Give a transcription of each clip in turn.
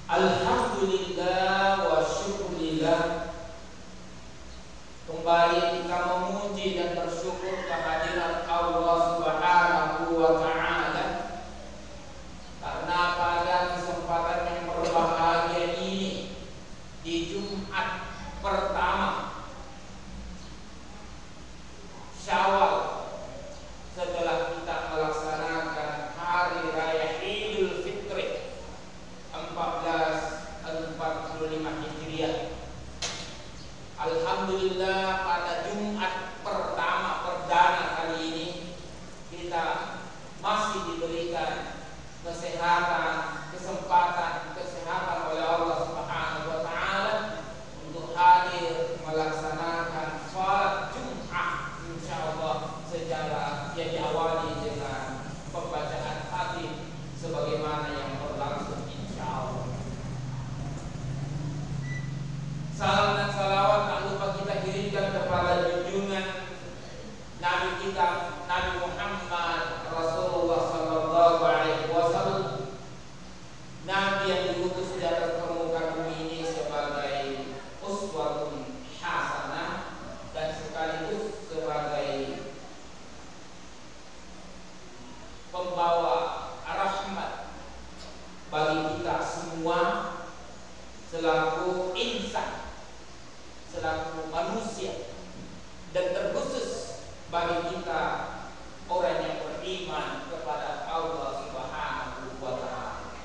Alhamdulillah wa syukurillah. Kembali kita memuji dan bersyukur kehadiran Allah Subhanahu wa ta'ala, karena pada kesempatan yang berbahagia ini di Jumat pertama Syawal, setelah kita melaksanakan hari raya Idul Fitri 1445 Hijriah. Alhamdulillah, pada Jumat pertama perdana kali ini kita masih diberikan kesehatan, kesehatan oleh Allah Subhanahu wa ta'ala untuk hadir melaksanakan salat Jumat insyaallah secara yang diawali dengan pembacaan khatib sebagaimana yang berlangsung insyaallah. Salam dan salawat tak lupa kita kirimkan kepada junjungan Nabi kita, Nabi Muhammad Rasulullah sallallahu alaihi wasallam, Nabi yang diutus di atas permukaan bumi ini sebagai uswatun hasanah dan sekaligus sebagai pembawa rahmat bagi kita semua selaku insan, selaku manusia, dan terkhusus bagi kita orang yang beriman kepada Allah Subhanahu wa ta'ala.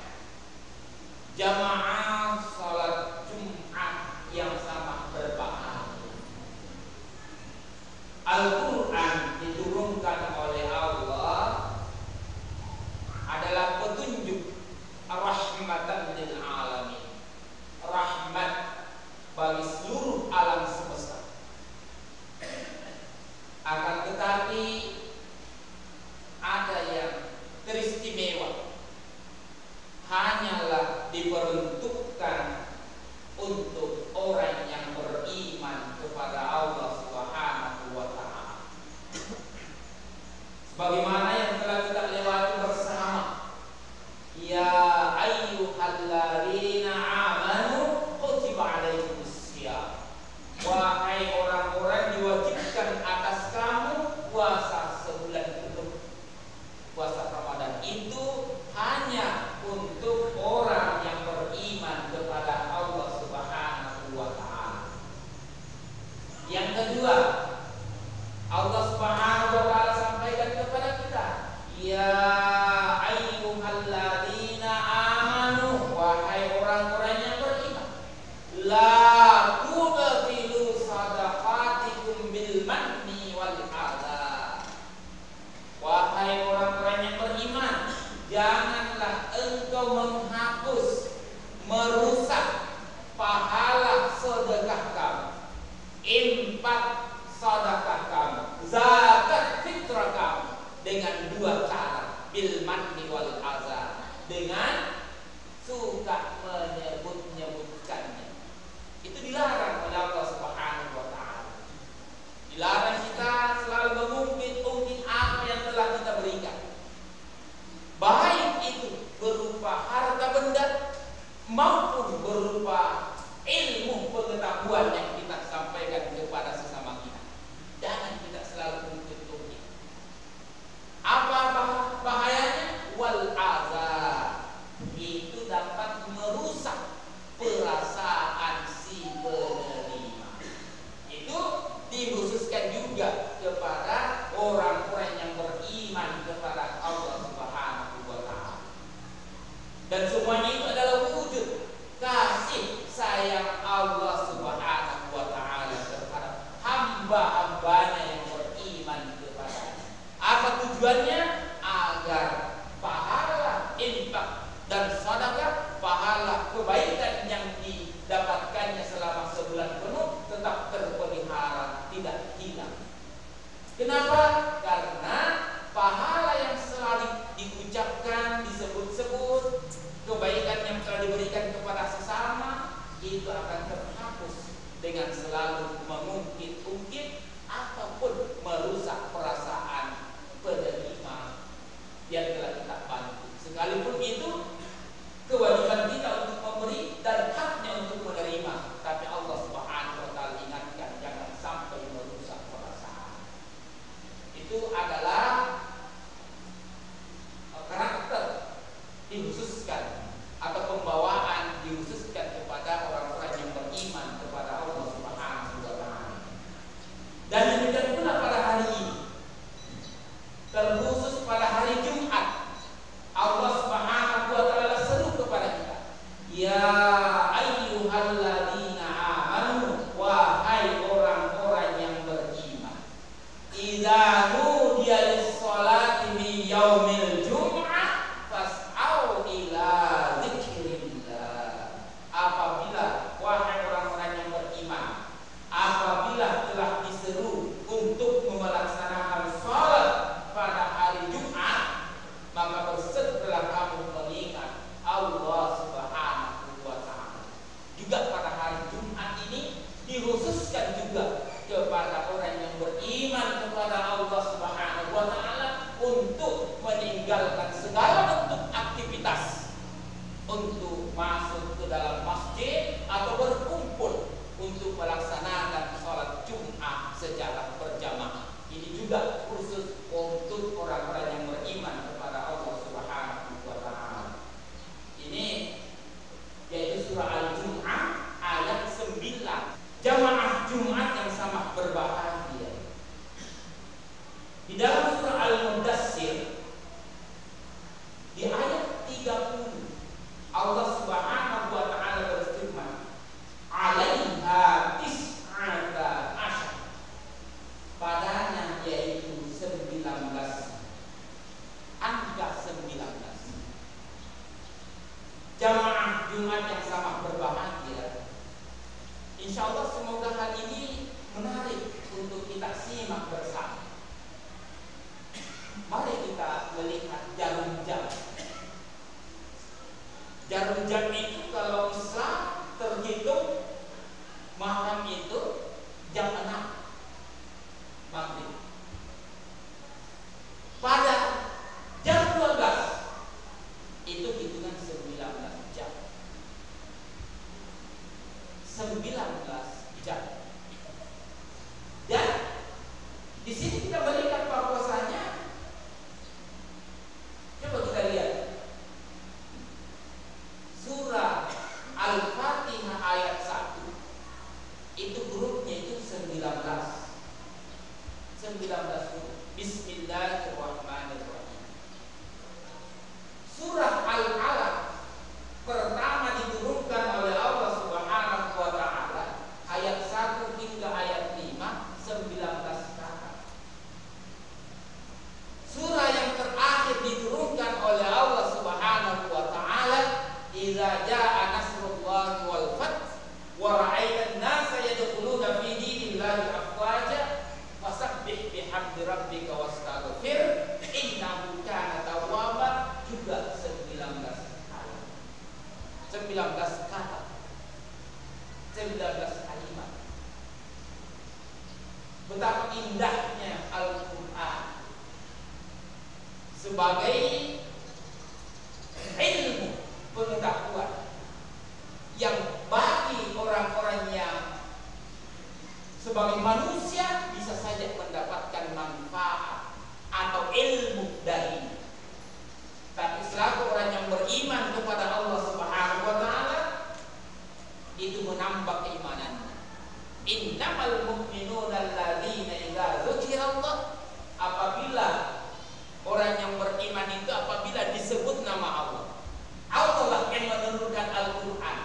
Jamaah salat Jumat yang sama berbahagia. Al-Quran diturunkan oleh Allah adalah petunjuk rahmatan lil alamin, rahmat bagi seluruh alam semesta. Akan tetapi ada yang teristimewa, hanyalah diperuntukkan untuk orang yang beriman kepada Allah Subhanahu wa ta'ala. Sebagaimana yang telah kita lewati bersama, ya ayyuhalladzina amanu kutiba alaikumusiyam, wahai orang-orang diwajibkan atas kamu puasa sebulan penuh. Puasa Ramadan itu hanya untuk orang yang beriman kepada Allah Subhanahu wa ta'ala. Yang kedua, Allah Subhanahu wa ta'ala sampaikan kepada kita, ya ayyuhalladzina amanu, wahai orang-orang yang beriman, la tubtilu sadaqatikum bil manni wal adha. Wahai orang-orang yang beriman, janganlah engkau menghapus, merusak pahala sedekah kamu, infak sedekah kamu, zakat fitrah kamu dengan dua cara, bil manni wal adha, dengan suka menyebut-nyebutkannya. Itu dilarang oleh Allah Subhanahu wa ta'ala. Dilarang kita selalu mengungkit-ungkit apa yang telah kita berikan, baik itu berupa harta benda maupun berupa ilmu pengetahuan yang kita sampaikan kepada sesama kita. Jangan kita selalu ungkit-ungkit. Apa bahayanya? Wal azab, itu dapat merusak perasaan si penerima. Itu dikhususkan juga kepada orang-orang yang beriman kepada Allah Subhanahu wa ta'ala. Dan semuanya itu adalah wujud kasih sayang Allah Subhanahu wa ta'ala terhadap hamba-hambanya yang beriman kepada. Apa tujuannya? Agar pahala infak dan sedekah, pahala kebaikan yang didapatkannya selama sebulan penuh tetap terpelihara, tidak hilang. Kenapa? Karena pahala yang selalu diucapkan, disebut-sebut, kebaikan setelah kamu mengingat Allah Subhanahu wa Ta'ala. Juga pada hari Jumat ini dikhususkan juga kepada orang yang beriman kepada Allah Subhanahu wa Ta'ala untuk meninggalkan segala bentuk aktivitas untuk masuk ke dalam masjid atau berkumpul untuk melaksanakan sholat Jumat secara berjamaah. Ini juga khusus untuk orang-orang yang beriman kepada Allah Subhanahu wa Ta'ala. Ini yaitu surah Al-Jum'ah ayat 9. Jamaah Jumat yang sama berbahagia. Di dalam surah Al-Mudassir di ayat 30 Allah Subhanahu wa Ta'ala berfirman, "'alaiha tis'ata asyar." Padanya yaitu 19, angka 19. Jamaah Jumat yang sama berbahagia. Insya Allah semoga hal ini menarik untuk kita simak bersama. Mari kita melihat jarum jam. Jarum jam itu kalau bisa terhitung malam itu jam 6 maghrib. Pada jam 12 itu hitungan 19 jam. 19 jam. Dan di sini kita melihat bahwasanya, coba kita lihat surah Al-Fatihah ayat 1 itu hurufnya itu 19 huruf. Bismillahirrahmanirrahim. Surah Al-Alaq pertama diturunkan oleh Allah Subhanahu wa Ta'ala ayat 1 hingga ayat 5, 19 kata. Surah yang terakhir diturunkan oleh Allah Subhanahu wa Ta'ala, "Idza jaa nasrullahi wal fath wa ra'aitan nasa yadkhuluna fi dinillahi afwaja fasabbih bihamdi rabbika wastaghfir innahu kana tawwaba." Juga 19 kali. 19 kata. 19 kalimat. Betapa indahnya Al-Qur'an sebagai ilmu pengetahuan yang bagi orang-orang yang sebagai manusia bisa saja mendapatkan manfaat atau ilmu darinya. Tapi selaku orang yang beriman kepada Allah Subhanahu wa Ta'ala, itu menambah keimanannya. Innamal mu'minuna alladzina idza dzukirallah, apabila orang yang beriman itu apabila disebut nama Allah, Allah lah yang menurunkan Al-Quran,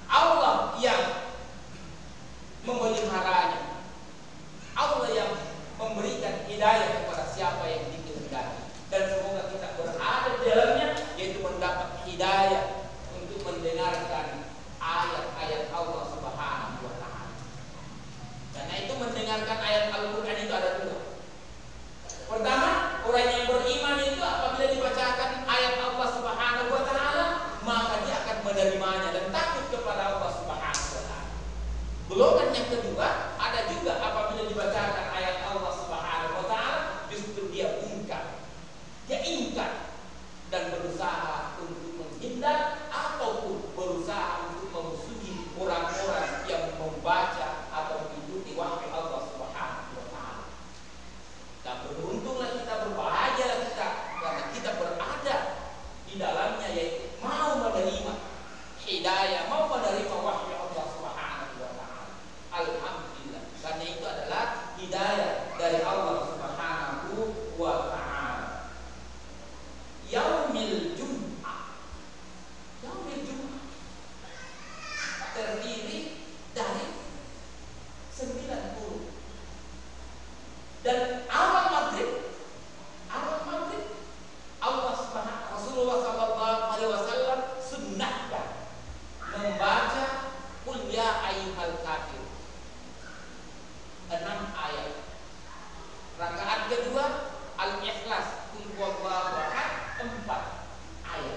Allah yang memeliharanya, Allah yang memberikan hidayah kepada siapa yang dikehendaki. Dan semoga kita berada di dalamnya, yaitu mendapat hidayah untuk mendengarkan ayat-ayat Allah Subhanahu wa Ta'ala. Karena itu mendengarkan ayat Al-Quran itu ada dua. Pertama, orang yang beriman itu apabila dibacakan ayat Allah Subhanahu wa Ta'ala, maka dia akan menerimanya dan takut kepada Allah Subhanahu wa Ta'ala. Golongan yang kedua, ada juga apabila dibacakan ayat Allah Subhanahu wa Ta'ala, justru dia ingkar dan berusaha untuk menghindar ataupun berusaha untuk memusuhi orang-orang yang membaca atau mengikuti wahyu Allah Subhanahu wa Ta'ala. Dan beruntunglah kita, berbahagialah kita, karena kita berada di dalamnya, yaitu mau menerima hidayah, mau menerima wahyu Allah Subhanahu wa Ta'ala. Alhamdulillah, karena itu adalah hidayah dari Allah Subhanahu wa Ta'ala. Yaumil Jum'ah. Yaumil Jum'ah terdiri dari 9 huruf. Dan awal maghrib Allah Subhanahu Rasulullah sallallahu alaihi wasallam sunnahkan membaca Qul ya ayyuhal kafir 6 ayat. Rakaat kedua Al-Ikhlas Qul huwallahu ahad 4 ayat.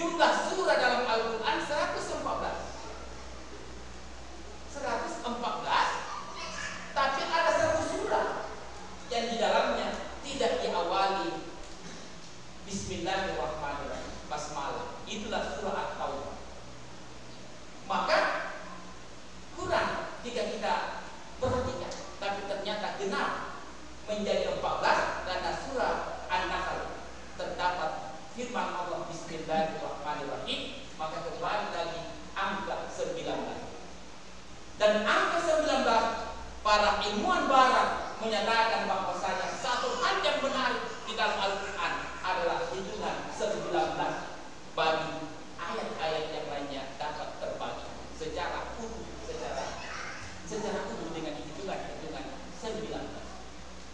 Jumlah surah dalam Al-Quran 114. 114, tapi ada satu surah yang di dalamnya tidak diawali Bismillahirrahmanirrahim, basmalah. Itulah surah At-Taubah. Maka kurang jika kita perhatikan, tapi ternyata genap menjadi 14 karena surah An-Nahl terdapat firman Allah Bismillahirrahmanirrahim, maka kembali lagi angka 19. Dan angka 19, para ilmuwan barat menyatakan bahwasanya satu hal yang menarik di dalam Al-Quran adalah hitungan 19 bagi ayat-ayat yang lainnya dapat terbagi secara utuh, secara utuh dengan hitungan 19.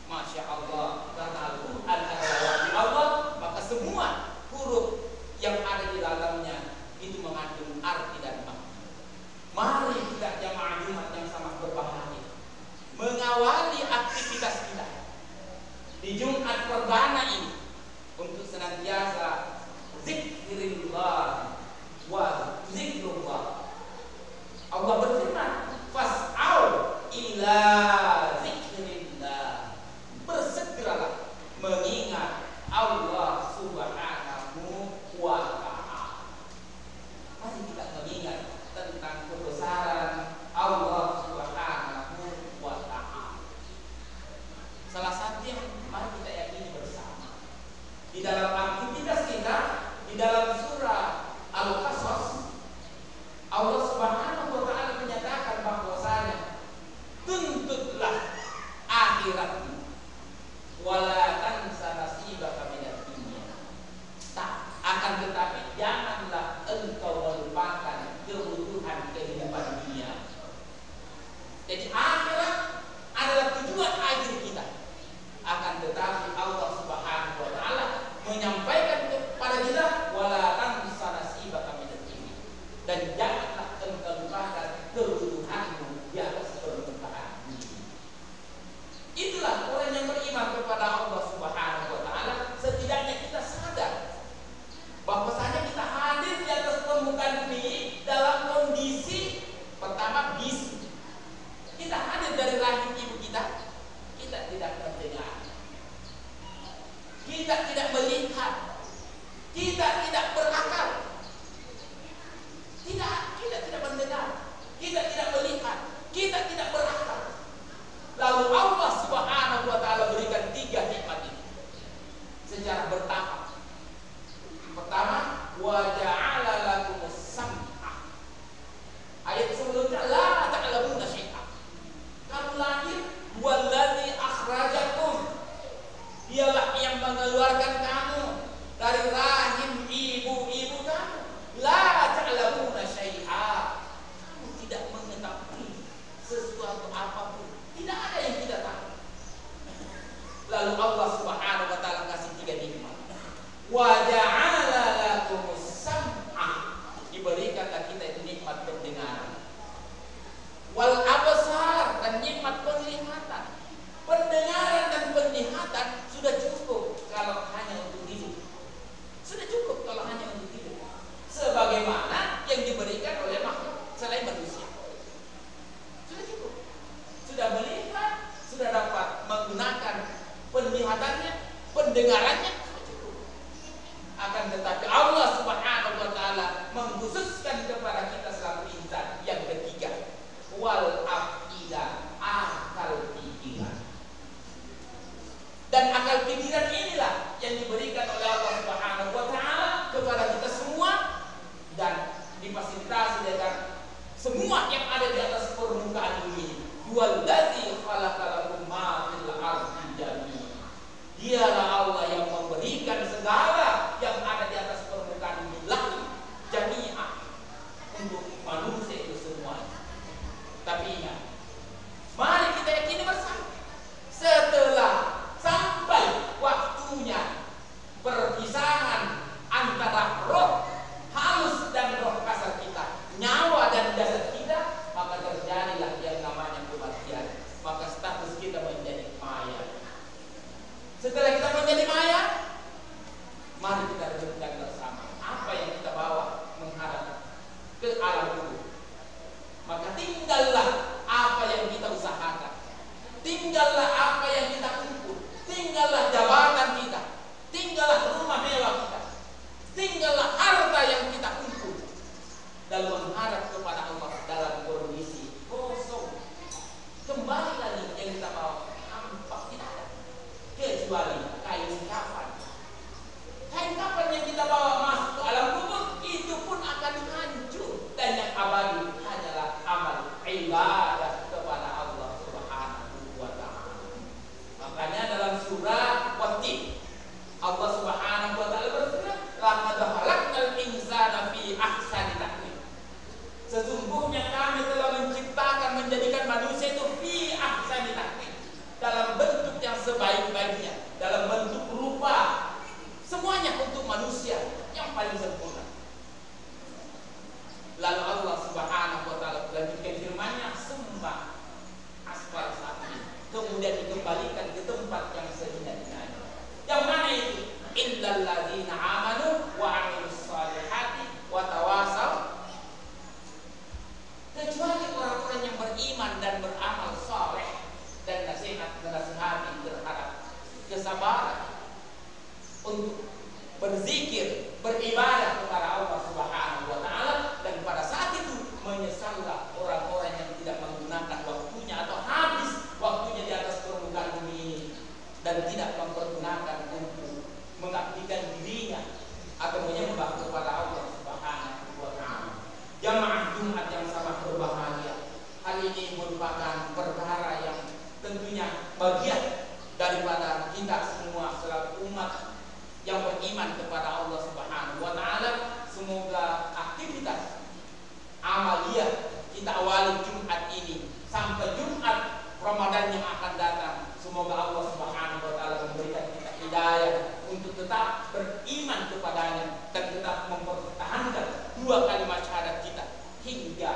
Masya Allah, karena Al-Quran adalah wahyu Allah, maka semua huruf yang ada di dalamnya itu mengandung arti dan makna. Mari kita jamaah Jumat yang sangat berbahagia mengawali aktivitas kita di Jumat perdana ini untuk senantiasa zikrillah wa zikrullah. Allah berfirman, fas'au ila zikrillah, bersegeralah mengingat Allah subhanahu wa ta'ala. Mari kita mengingat tentang kebesaran Allah subhanahu wa ta'ala. Salah satu yang mari kita yakini bersama di dalam aktivitas kita, di dalam surah Al-Qasas, Allah subhanahu wa ta'ala menyatakan bahwasanya tuntutlah akhiratmu wala tansa nasibaka minad dunya. Tak akan tetapi janganlah engkau melupakan kebutuhan kehidupan dunia. Jadi akhirat adalah tujuan akhir kita. Akan tetapi Allah subhanahu wa ta'ala menyampaikan kepada kita wala tansa nasibaka minad dunya, dan janganlah engkau lupakan kebutuhanmu di atas permukaan bumi. Itulah orang yang beriman kepada Allah subhanahu wa ta'ala. Setidaknya kita sadar bahwasanya kita hadir di atas permukaan bumi dalam kondisi pertama bisu. Kita hadir dari rahim ibu kita, kita tidak mendengar, kita tidak melihat, kita tidak berakal, kita tidak mendengar, kita tidak melihat, kita tidak berakal. Lalu Allah subhanahu wa ta'ala berikan 3 nikmat ini secara bertahap. Pertama, wa ja'ala lakumus sam'a. Ayat sebelumnya la ta'lamuna syai'a. Kamu lahir, wallazi akhrajakum, dialah yang mengeluarkan kamu dari rahim ibu-ibu kamu. La ta'lamuna syai'a. Kamu tidak mengetahui sesuatu apapun. Tidak ada yang tidak tahu. Lalu Allah subhanahu wa ta'ala kasih 3 nikmat. Wa ja'ala lakumus sam'a, diberikanlah kita itu nikmat pendengaran. Wal absar, dan nikmat penglihatan. Pendengaran dan penglihatan sudah cukup kalau hanya untuk hidup. Sudah cukup kalau hanya untuk hidup. Sebagaimana yang diberikan oleh makhluk selain manusia. Sudah cukup. Sudah melihat, sudah dapat menggunakan penglihatannya, pendengarannya, sudah cukup. Akan tetapi Allah subhanahu wa ta'ala mengkhususkan kepada kita selalu insan yang ketiga, wal afidah, akal pikiran. Dan akal pikiran inilah yang diberikan oleh Allah subhanahu wa ta'ala kepada kita semua, dan difasilitasi dengan semua yang ada di atas permukaan bumi. Wallazi khalaqalakum ma fil ardi jami'an. Dialah Allah yang memberikan segala yang ada di atas permukaan bumi lalu jami'an untuk manusia itu semuanya. Tapi ingat, mari kita yakini bersama, setelah sampai waktunya perpisahan antara roh halus dan roh kasar kita, nyawa dan jasad kita, maka terjadilah yang ahsani taqwim. Sesungguhnya kami telah menciptakan, menjadikan manusia itu fi ahsani taqwim, dalam bentuk yang sebaik-baiknya, dalam bentuk rupa, semuanya untuk manusia yang paling sempurna. Lalu Allah Subhanahu wa taala melanjutkan firman-Nya, summa asfal safilin, kemudian dikembalikan ke tempat yang sehina-hinanya. Yang mana itu? Illal ladzina amanu wa 'amilus shalihati wa tawasaw, kecuali orang-orang yang beriman dan beramal saleh dan nasihat-nasihati terhadap kesabaran untuk berzikir, beribadah kepada Allah Subhanahu wa taala, dan pada saat itu menyesallah orang-orang yang tidak menggunakan waktunya atau habis waktunya di atas permukaan bumi ini dan tidak mempergunakan untuk mengabdikan dirinya atau menyembah kepada Allah Subhanahu wa taala. Jamaah Jumat yang sangat berbahagia, hal ini merupakan perkara yang tentunya bagian daripada kita semua selaku umat yang beriman kepada Allah Subhanahu wa taala. Semoga aktivitas amaliyah kita awali Jumat ini sampai Jumat Ramadan yang akan datang, semoga Allah Subhanahu wa taala memberikan kita hidayah untuk tetap beriman kepadanya dan tetap mempertahankan dua kalimat syahadat kita hingga